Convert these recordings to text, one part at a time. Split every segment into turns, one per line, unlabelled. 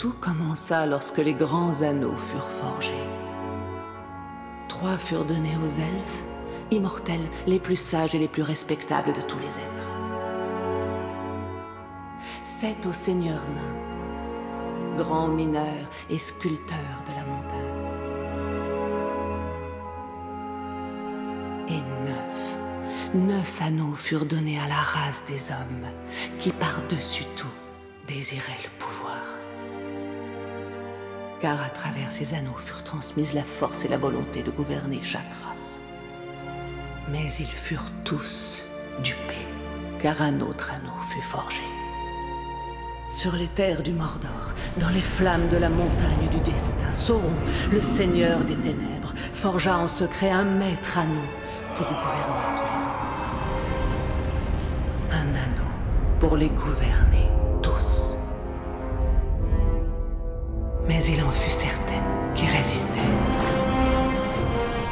tout commença lorsque les grands anneaux furent forgés. 3 furent donnés aux elfes, immortels, les plus sages et les plus respectables de tous les êtres. 7 aux seigneurs nains, grands mineurs et sculpteurs de la montagne. Et 9 anneaux furent donnés à la race des hommes, qui par-dessus tout désiraient le pouvoir. Car à travers ces anneaux furent transmises la force et la volonté de gouverner chaque race. Mais ils furent tous dupés, car un autre anneau fut forgé. Sur les terres du Mordor, dans les flammes de la montagne du destin, Sauron, le seigneur des ténèbres, forgea en secret un maître anneau pour gouverner tous les autres. Un anneau pour les gouverner tous. Mais il en fut certaines qui résistèrent.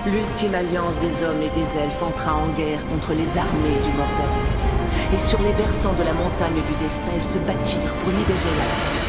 L'ultime alliance des hommes et des elfes entra en guerre contre les armées du Mordor. Et sur les versants de la montagne du destin, ils se battirent pour libérer la terre.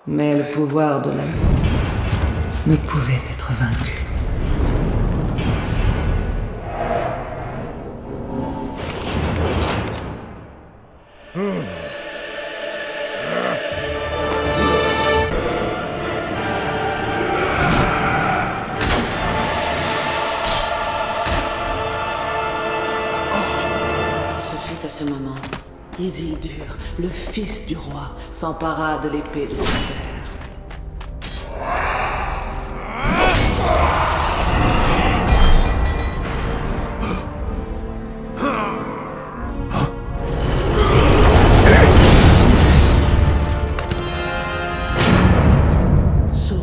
Mais le pouvoir de l'anneau ne pouvait être vaincu.
Ce fut à ce moment.
Isildur, le fils du roi, s'empara de l'épée de son père. Sauron,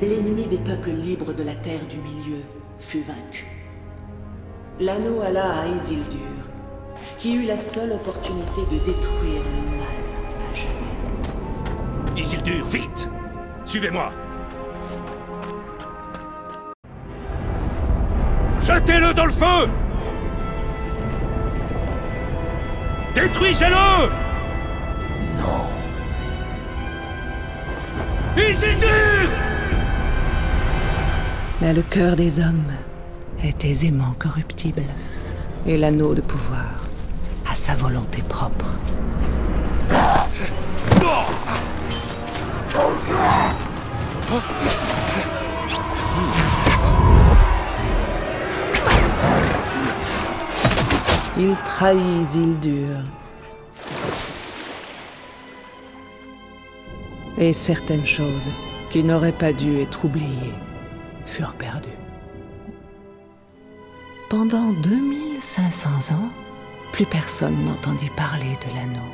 l'ennemi des peuples libres de la Terre du Milieu, fut vaincu. L'anneau alla à Isildur, qui eut la seule opportunité de détruire le mal à jamais.
Isildur, vite! Suivez-moi! Jetez-le dans le feu! Détruisez-le!
Non.
Isildur!
Mais le cœur des hommes est aisément corruptible, et l'anneau de pouvoir a sa volonté propre. Il trahit Isildur. Et certaines choses qui n'auraient pas dû être oubliées furent perdues. Pendant 2500 ans, plus personne n'entendit parler de l'anneau.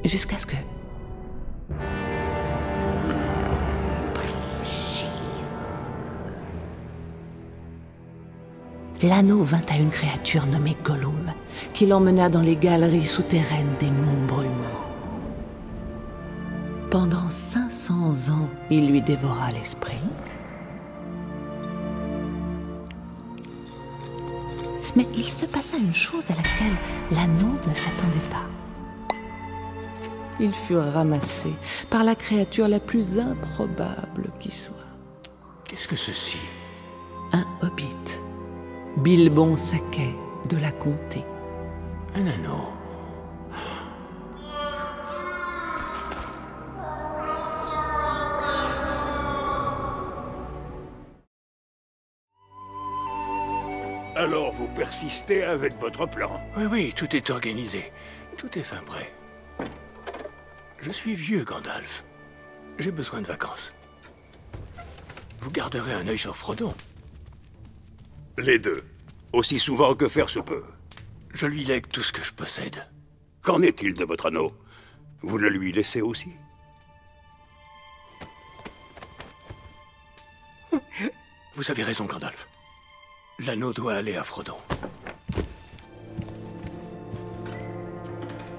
Jusqu'à ce que... l'anneau vint à une créature nommée Gollum, qui l'emmena dans les galeries souterraines des monts Brumaux. Pendant 500 ans, il lui dévora l'esprit. Mais il se passa une chose à laquelle l'anneau ne s'attendait pas. Il fut ramassé par la créature la plus improbable qui soit.
Qu'est-ce que ceci?
Un hobbit, Bilbon Saquet de la Comté.
Un anneau.
Alors vous persistez avec votre plan?
Oui, oui, tout est organisé. Tout est fin prêt. Je suis vieux, Gandalf. J'ai besoin de vacances. Vous garderez un œil sur Frodon.
Les deux. Aussi souvent que faire se peut.
Je lui lègue tout ce que je possède.
Qu'en est-il de votre anneau? Vous le lui laissez aussi?
Vous avez raison, Gandalf. L'anneau doit aller à Frodon.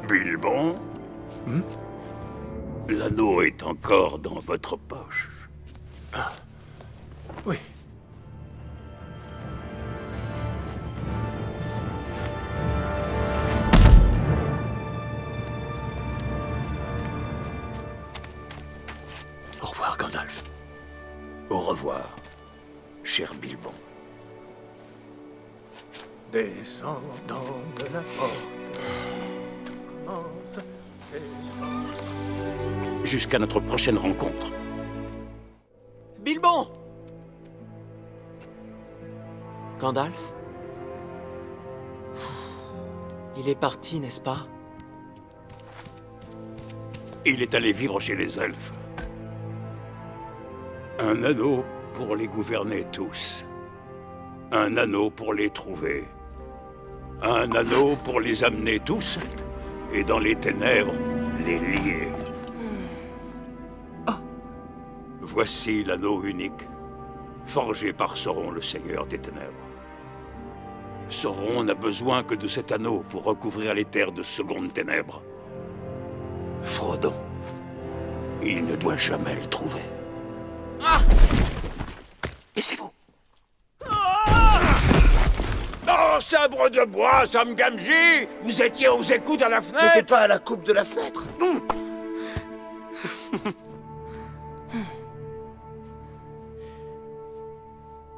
Bilbon? L'anneau est encore dans votre poche.
Ah. Oui. Au revoir, Gandalf.
Au revoir, cher Bilbon.
Descendant de la porte, commence ses pas.
Jusqu'à notre prochaine rencontre.
Bilbon! Gandalf? Il est parti, n'est-ce pas?
Il est allé vivre chez les elfes. Un anneau pour les gouverner tous. Un anneau pour les trouver. Un anneau pour les amener tous. Et dans les ténèbres, les lier. Voici l'anneau unique, forgé par Sauron, le Seigneur des Ténèbres. Sauron n'a besoin que de cet anneau pour recouvrir les terres de secondes ténèbres. Frodon, il ne doit jamais le trouver.
Ah!
Et c'est vous. Oh, sabre de bois, Sam Gamgee! Vous étiez aux écoutes à la fenêtre?
J'étais pas à la coupe de la fenêtre.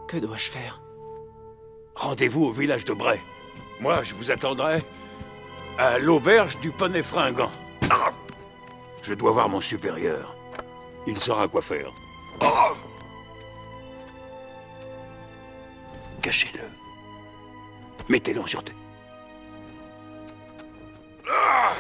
Que dois-je faire?
Rendez-vous au village de Bray. Moi, je vous attendrai à l'auberge du Poney Fringant. Ah! Je dois voir mon supérieur. Il saura quoi faire. Ah! Cachez-le. Mettez-le en sûreté. Ah!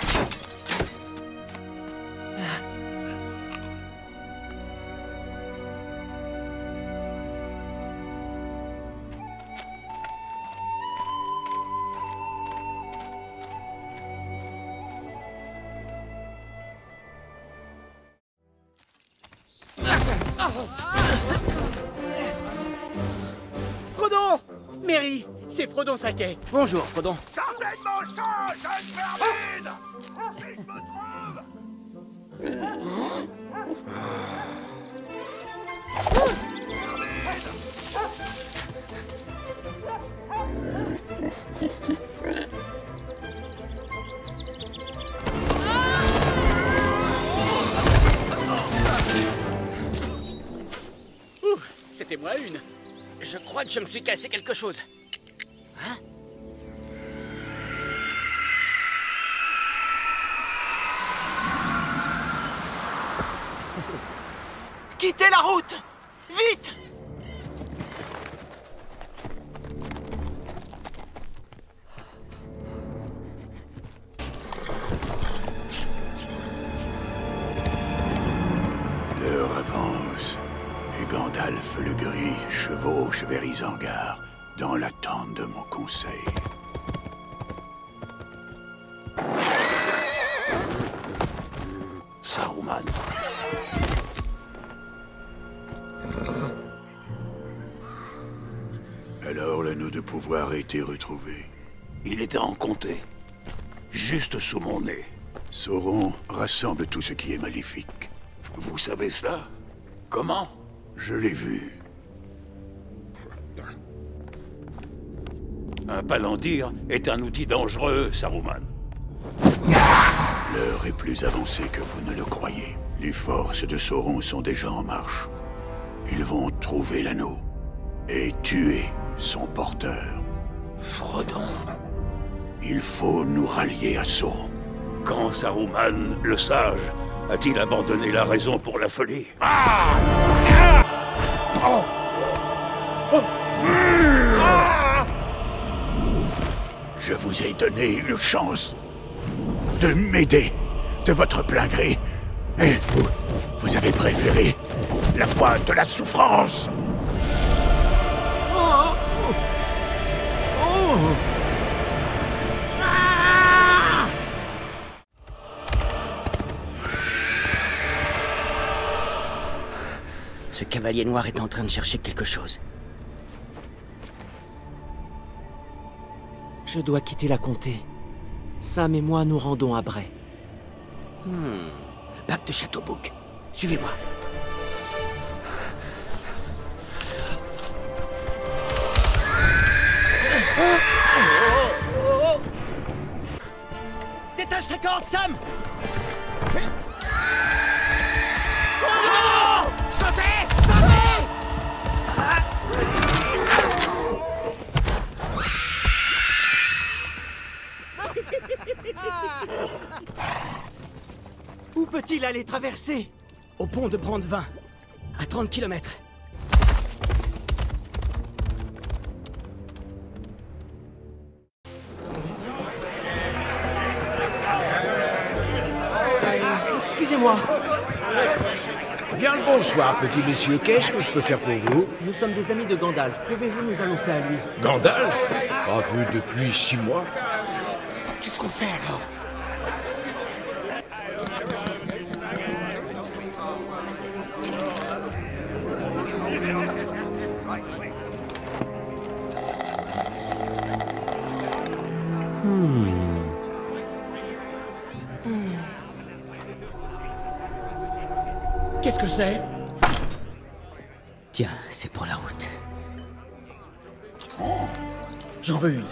Frodon! Merry, c'est Frodon Saquet. Bonjour, Frodon.
Sortez de mon champ, jeune vermine! Si je me trouve!
C'était moi une. Je crois que je me suis cassé quelque chose. Hein?
Quittez la route! Vite!
L'heure avance, et Gandalf le Gris chevauche vers Isengard, dans l'attente de mon conseil.
Saruman.
Alors l'anneau de pouvoir a été retrouvé.
Il était en comté, juste sous mon nez.
Sauron rassemble tout ce qui est maléfique.
Vous savez cela? Comment?
Je l'ai vu.
Un palantir est un outil dangereux, Saruman.
L'heure est plus avancée que vous ne le croyez. Les forces de Sauron sont déjà en marche. Ils vont trouver l'anneau et tuer son porteur.
Frodon.
Il faut nous rallier à Sauron.
Quand Saruman, le sage, a-t-il abandonné la raison pour la folie?
Je vous ai donné une chance de m'aider de votre plein gré. Et vous avez préféré la voie de la souffrance.
Ce cavalier noir est en train de chercher quelque chose.
Je dois quitter la comté. Sam et moi nous rendons à Bray.
Le bac de Châteaubouc. Suivez-moi. Détache ta corde, Sam!
Sautez! Sautez!
Où peut-il aller traverser?
Au pont de Brandevin, à 30 km.
Excusez-moi,
Bien le bonsoir, petit messieurs. Qu'est-ce que je peux faire pour vous?
nous sommes des amis de Gandalf. Pouvez-vous nous annoncer à lui?
Gandalf? Pas vu depuis 6 mois.
Qu'est-ce qu'on fait alors?
Qu'est-ce que c'est? Tiens, c'est pour la route. J'en veux une.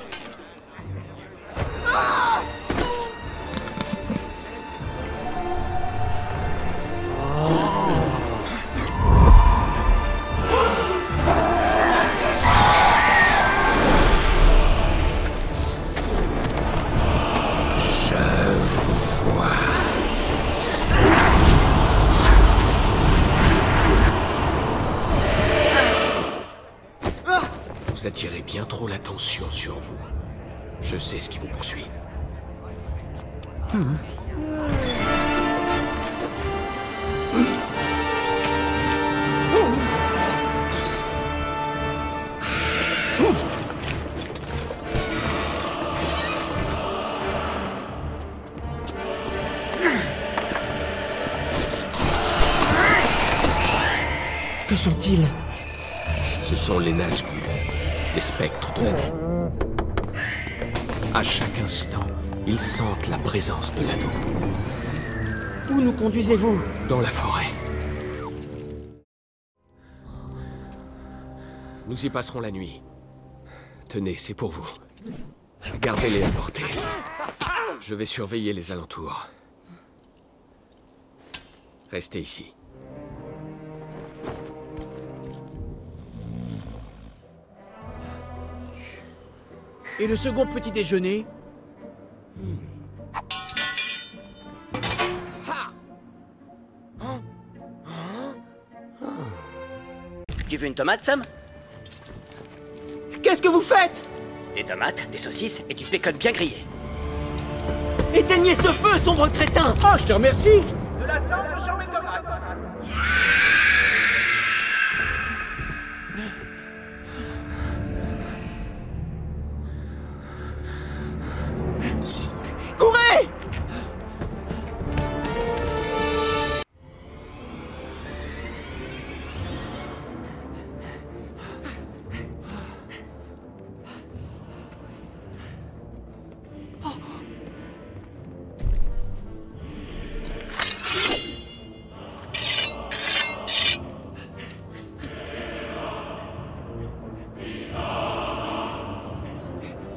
Vous attirez bien trop l'attention sur vous. Je sais ce qui vous poursuit.
Que sont-ils?
Ce sont les Nazgûl, les spectres de la nuit. À chaque instant, ils sentent la présence de l'anneau.
Où nous conduisez-vous?
Dans la forêt. Nous y passerons la nuit. Tenez, c'est pour vous. Gardez-les à portée. Je vais surveiller les alentours. Restez ici.
Et le second petit déjeuner? Tu veux une tomate, Sam?
Qu'est-ce que vous faites?
Des tomates, des saucisses et du bacon bien grillé.
Éteignez ce feu, sombre crétin!
Oh, je te remercie!
De la cendre sur mes tomates.
Courez!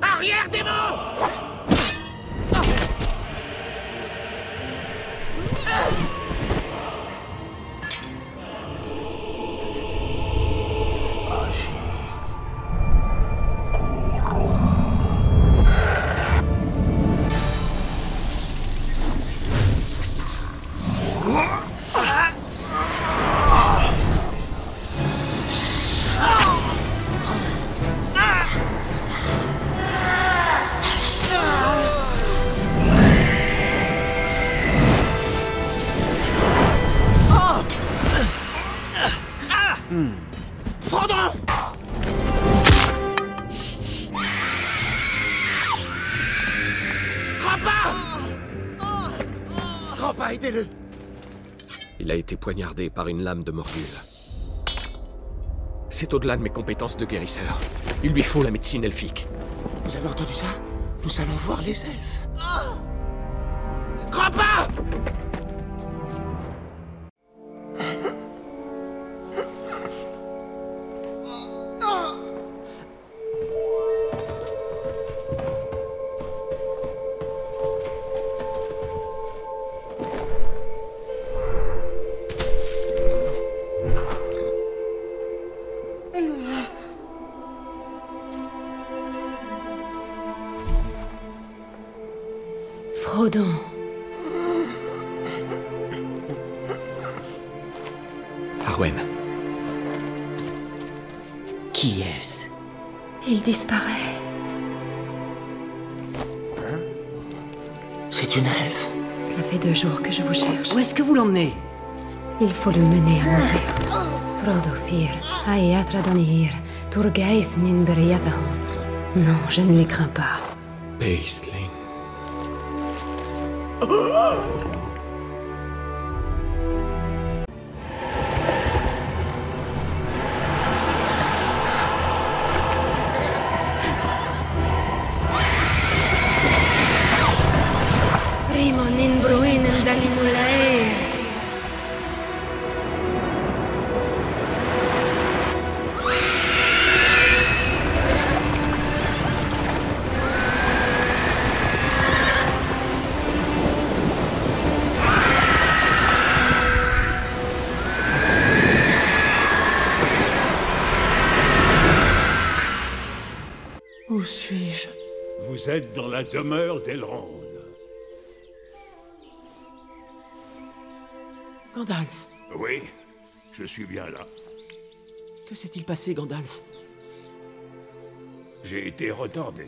Arrière, démon! Frodon! Grandpa, aidez-le!
Il a été poignardé par une lame de Morgul. C'est au-delà de mes compétences de guérisseur. Il lui faut la médecine elfique.
Vous avez entendu ça?
Nous allons voir les elfes. Crois pas!
Frodon.
Arwen. Qui est-ce?
Il disparaît.
Hein? C'est une elfe.
Cela fait 2 jours que je vous cherche.
Où est-ce que vous l'emmenez?
Il faut le mener à mon père. Frodo Fir, Ayatra Donir, Turgaith Ninberiatahon. Non, je ne les crains pas.
Paisling.
Primo Ninbruinen Dalinulaer.
Où suis-je?
Vous êtes dans la demeure d'Elrond.
Gandalf,
Oui, je suis bien là.
que s'est-il passé, Gandalf?
J'ai été retardé.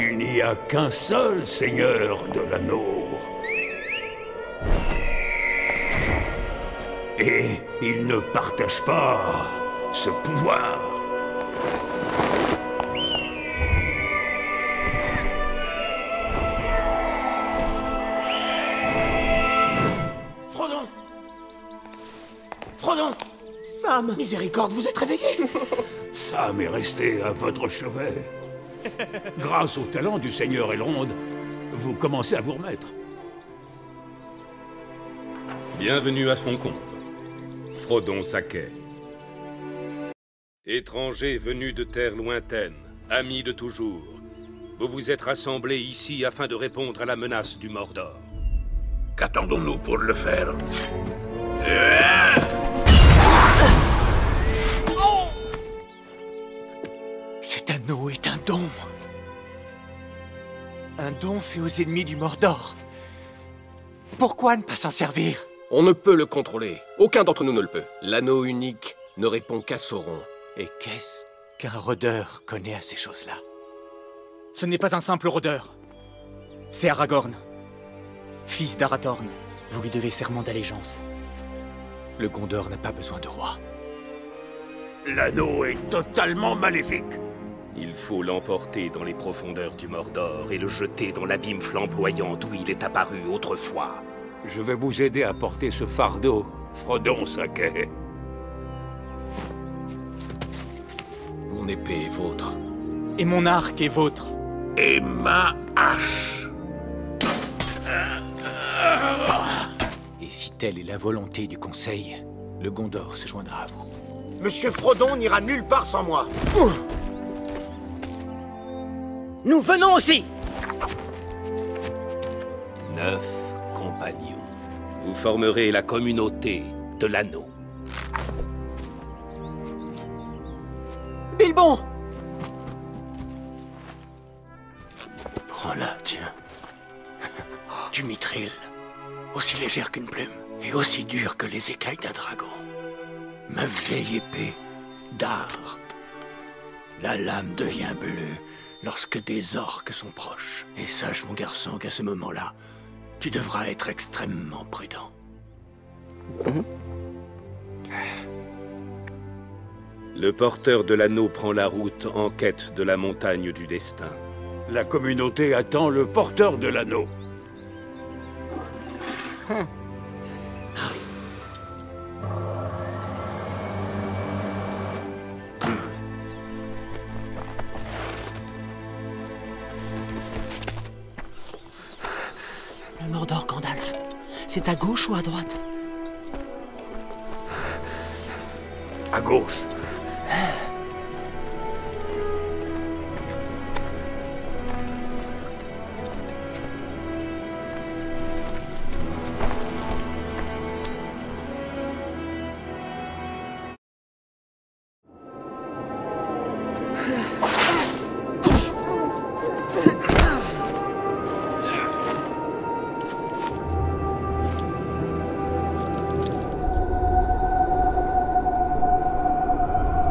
Il n'y a qu'un seul seigneur de l'anneau. Et il ne partage pas ce pouvoir.
Frodon! Frodon!
Sam!
Miséricorde, vous êtes réveillé?
Sam est resté à votre chevet. Grâce au talent du seigneur Elrond, vous commencez à vous remettre.
Bienvenue à Foncombe, Frodon Sacquet. Étrangers venus de terres lointaines, amis de toujours, vous vous êtes rassemblés ici afin de répondre à la menace du Mordor.
Qu'attendons-nous pour le faire?
Cet anneau est un don. Un don fait aux ennemis du Mordor. Pourquoi ne pas s'en servir?
On ne peut le contrôler. Aucun d'entre nous ne le peut. L'anneau unique ne répond qu'à Sauron.
Et qu'est-ce qu'un rôdeur connaît à ces choses-là?
Ce n'est pas un simple rôdeur. C'est Aragorn, fils d'Arathorn. Vous lui devez serment d'allégeance.
Le Gondor n'a pas besoin de roi.
L'anneau est totalement maléfique.
Il faut l'emporter dans les profondeurs du Mordor et le jeter dans l'abîme flamboyant d'où il est apparu autrefois.
Je vais vous aider à porter ce fardeau, Frodon Sacquet.
Mon épée est vôtre.
Et mon arc est vôtre.
Et ma hache.
Et si telle est la volonté du Conseil, le Gondor se joindra à vous.
Monsieur Frodon n'ira nulle part sans moi.
Nous venons aussi!
9 compagnons. Vous formerez la communauté de l'anneau.
Bilbon!
Prends-la, tiens. Du mithril. Aussi légère qu'une plume. Et aussi dure que les écailles d'un dragon. Ma vieille épée d'art. La lame devient bleue lorsque des orques sont proches. Et sache, mon garçon, qu'à ce moment-là, tu devras être extrêmement prudent.
Le porteur de l'anneau prend la route en quête de la montagne du destin.
La communauté attend le porteur de l'anneau.
Le Mordor, Gandalf. C'est à gauche ou à droite?
À gauche.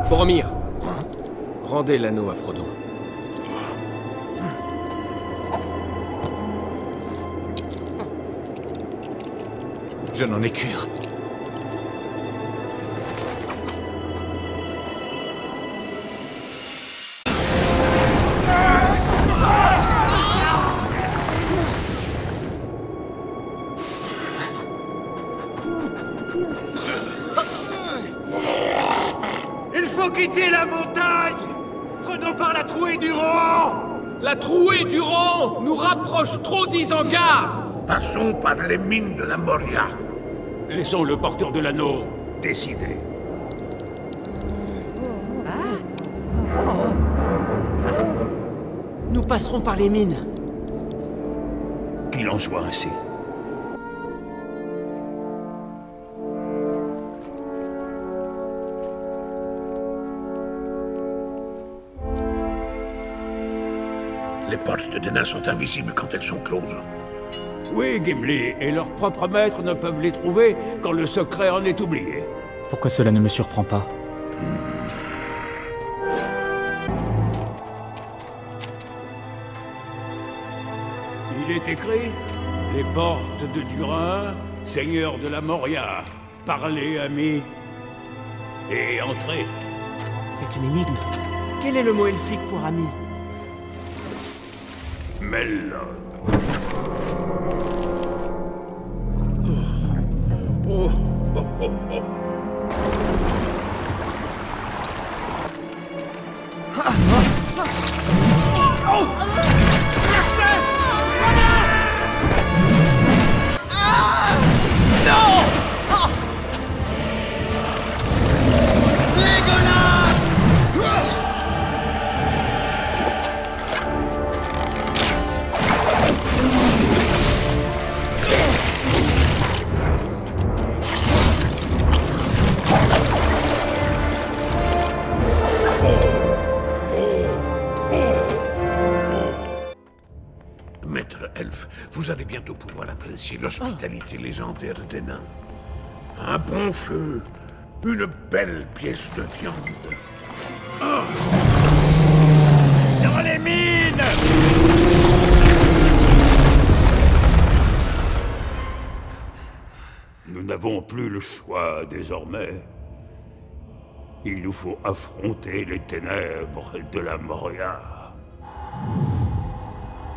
Boromir, rendez l'anneau à Frodon.
Je n'en ai cure.
Il faut quitter la montagne! Prenons par la trouée du Rohan!
La trouée du Rohan nous rapproche trop d'Isengard!
Passons par les mines de la Moria.
Laissons le porteur de l'anneau décider.
Nous passerons par les mines.
Qu'il en soit ainsi.
Les portes des nains sont invisibles quand elles sont closes.
Oui, Gimli, et leurs propres maîtres ne peuvent les trouver quand le secret en est oublié.
Pourquoi cela ne me surprend pas?
Il est écrit, les portes de Durin, seigneur de la Moria, parlez, amis, et entrez.
C'est une énigme. Quel est le mot elfique pour ami?
Mellon.
Oh, oh, oh, oh. Maître Elfe, vous allez bientôt pouvoir apprécier l'hospitalité légendaire des nains. Un bon feu, une belle pièce de viande.
Dans les mines! Nous n'avons plus le choix désormais. Il nous faut affronter les ténèbres de la Moria.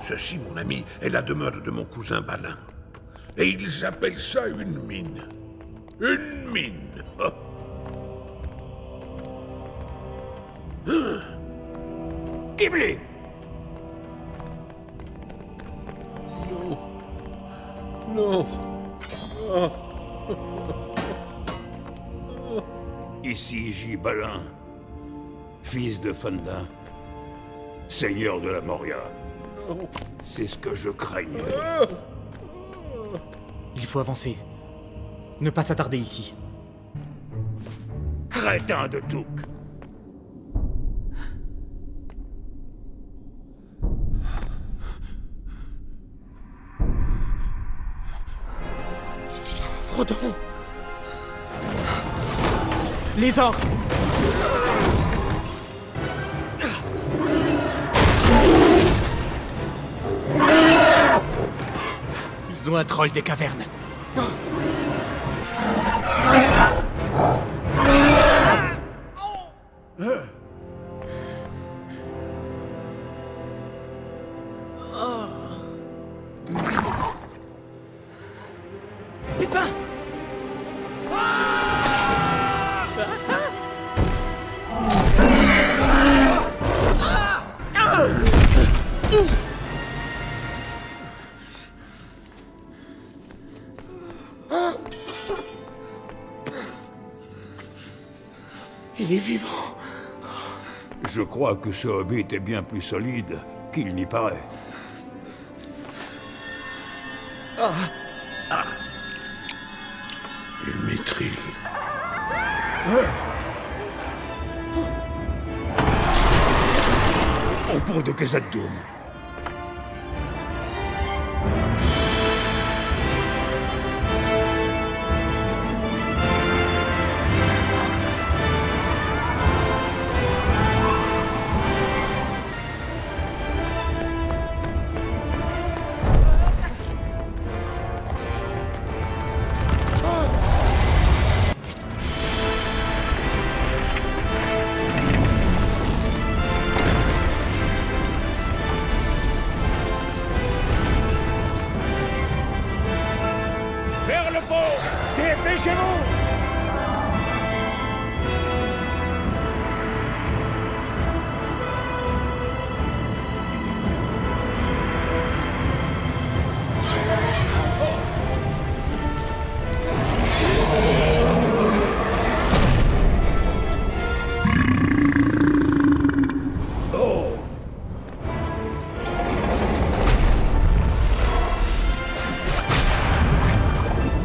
Ceci, mon ami, est la demeure de mon cousin Balin. Et ils appellent ça une mine. Une mine. Oh.
Gimli!
Non. Non. Oh.
Ici J. Balin, fils de Fandin, seigneur de la Moria. C'est ce que je craignais.
Il faut avancer. Ne pas s'attarder ici.
Crétin de Touk!
Frodon!
Les orques! Ils ont un troll des cavernes. Pépin!
Il est vivant.
Je crois que ce hobbit est bien plus solide qu'il n'y paraît.
Le Mithril.
Au pont de Khazad-dûm.
Vers le pont! Dépêchez-vous!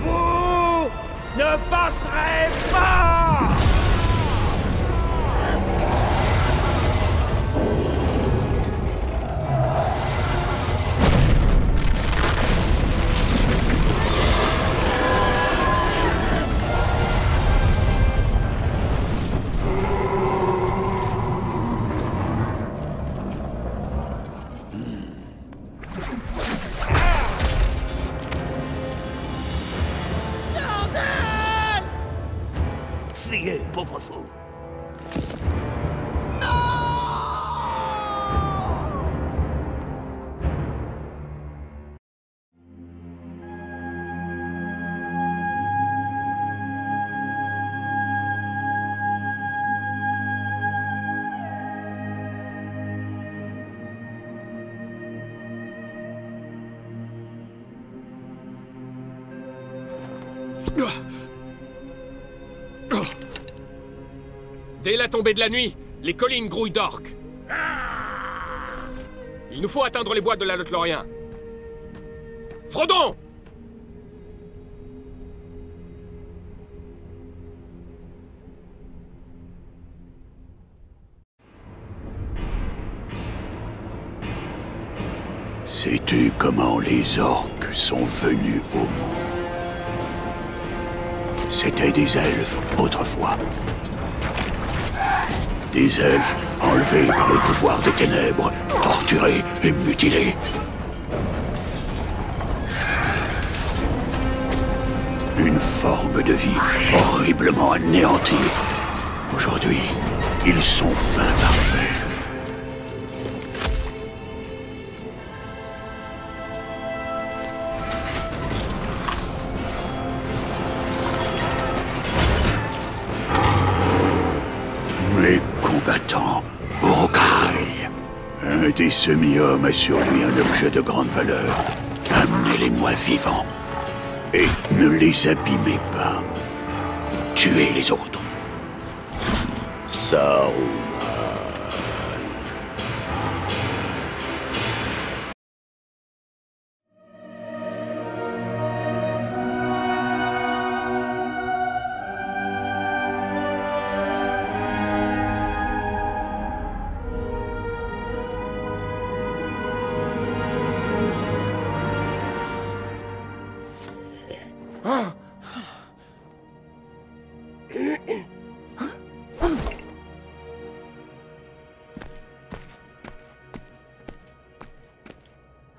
Vous ne passerez pas!
Fuyez, pauvre fou.
Dès la tombée de la nuit, les collines grouillent d'orques. Il nous faut atteindre les bois de la Lothlórien. Frodon!
Sais-tu comment les orques sont venus au monde? C'étaient des elfes autrefois. Des elfes enlevés par le pouvoir des ténèbres, torturés et mutilés. Une forme de vie horriblement anéantie. Aujourd'hui, ils sont fin parfaits. Mes combattants, Uruk-hai. Un des semi-hommes a sur lui un objet de grande valeur. Amenez-les-moi vivants. Et ne les abîmez pas. Tuez les autres. Saruman.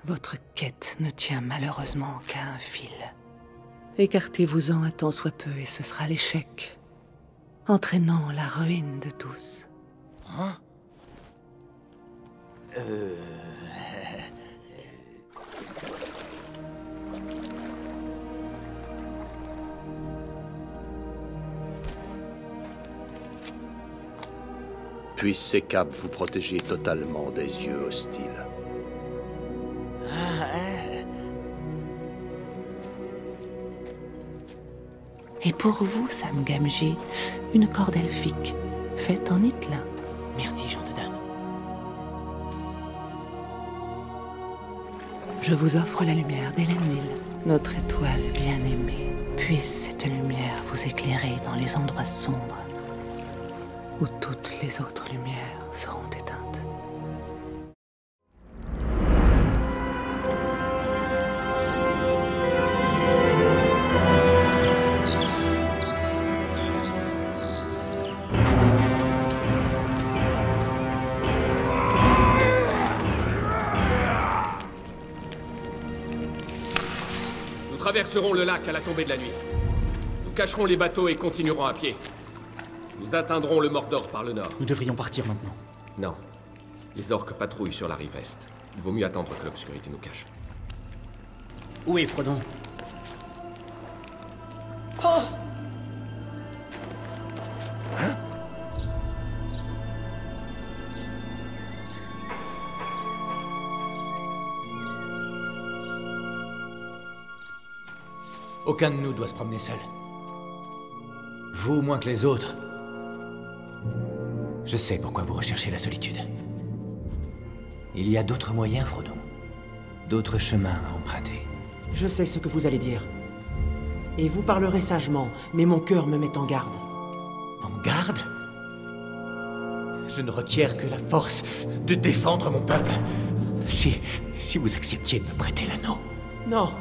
Votre quête ne tient malheureusement qu'à un fil. Écartez-vous-en un tant soit peu et ce sera l'échec, entraînant la ruine de tous.
Hein?
Puissent ces capes vous protéger totalement des yeux hostiles.
Et pour vous, Sam Gamgee, une corde elfique, faite en Itlin.
Merci, gente dame.
Je vous offre la lumière d'Elendil, notre étoile bien-aimée. Puisse cette lumière vous éclairer dans les endroits sombres, où toutes les autres lumières seront éteintes.
Nous traverserons le lac à la tombée de la nuit. Nous cacherons les bateaux et continuerons à pied. Nous atteindrons le Mordor par le nord.
Nous devrions partir maintenant.
Non. Les orques patrouillent sur la rive est. Il vaut mieux attendre que l'obscurité nous cache.
Où est Frodon?
Oh! Hein?
Aucun de nous doit se promener seul. Vous moins que les autres. Je sais pourquoi vous recherchez la solitude. Il y a d'autres moyens, Frodon. D'autres chemins à emprunter.
Je sais ce que vous allez dire. Et vous parlerez sagement, mais mon cœur me met en garde.
En garde? Je ne requiers que la force de défendre mon peuple. Si vous acceptiez de me prêter l'anneau.
Non.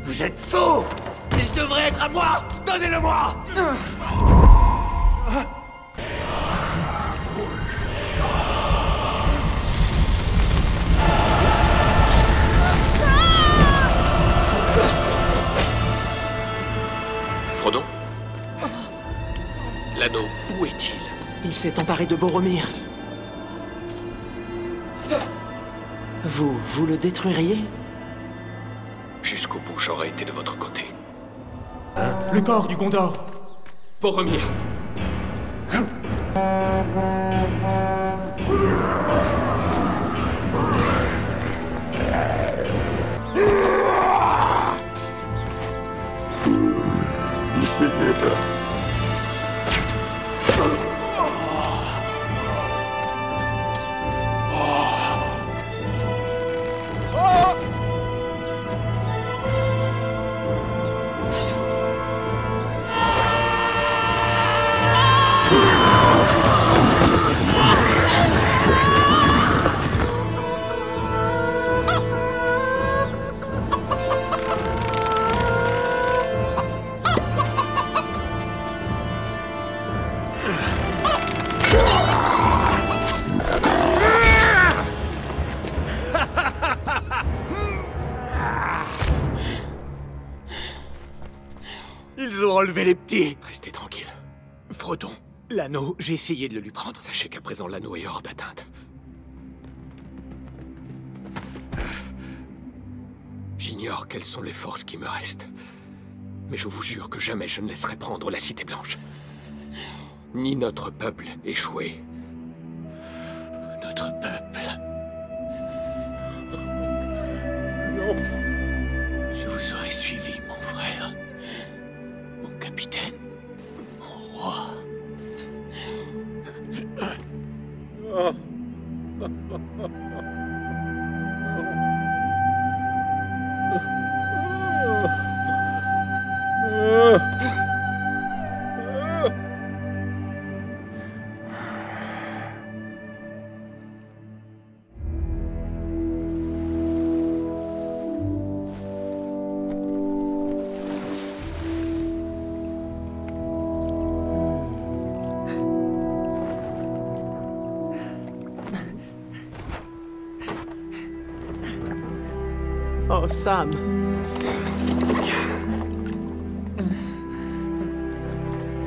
Vous êtes faux! Il devrait être à moi! Donnez-le-moi!
Frodon? L'anneau, où est-il?
Il s'est emparé de Boromir. Vous le détruiriez?
Jusqu'au bout, j'aurais été de votre côté.
Hein? Le corps du Gondor!
Boromir!
Ils ont enlevé les petits.
Restez tranquille.
Frodon, l'anneau, j'ai essayé de le lui prendre.
Sachez qu'à présent, l'anneau est hors d'atteinte. J'ignore quelles sont les forces qui me restent. Mais je vous jure que jamais je ne laisserai prendre la Cité Blanche. Ni notre peuple échoué.
Notre peuple.
Non.
Je vous aurais suivi, mon frère. Mon capitaine. Mon roi.
Oh, Sam.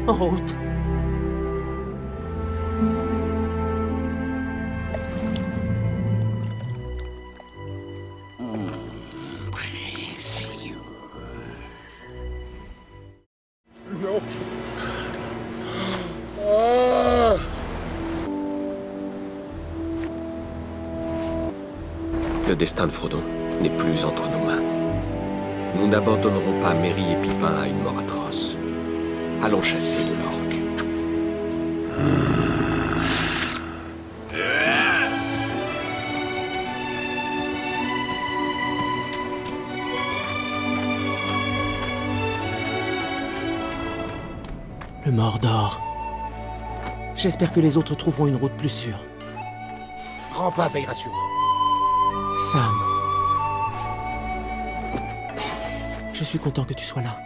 En route.
Non. Ah.
destin de Frodon n'est plus entre nos mains. Nous n'abandonnerons pas Merry et Pipin à une mort atroce. Allons chasser de l'orque.
Le Mordor. J'espère que les autres trouveront une route plus sûre.
Grandpa veillera sur vous.
Sam. Je suis content que tu sois là.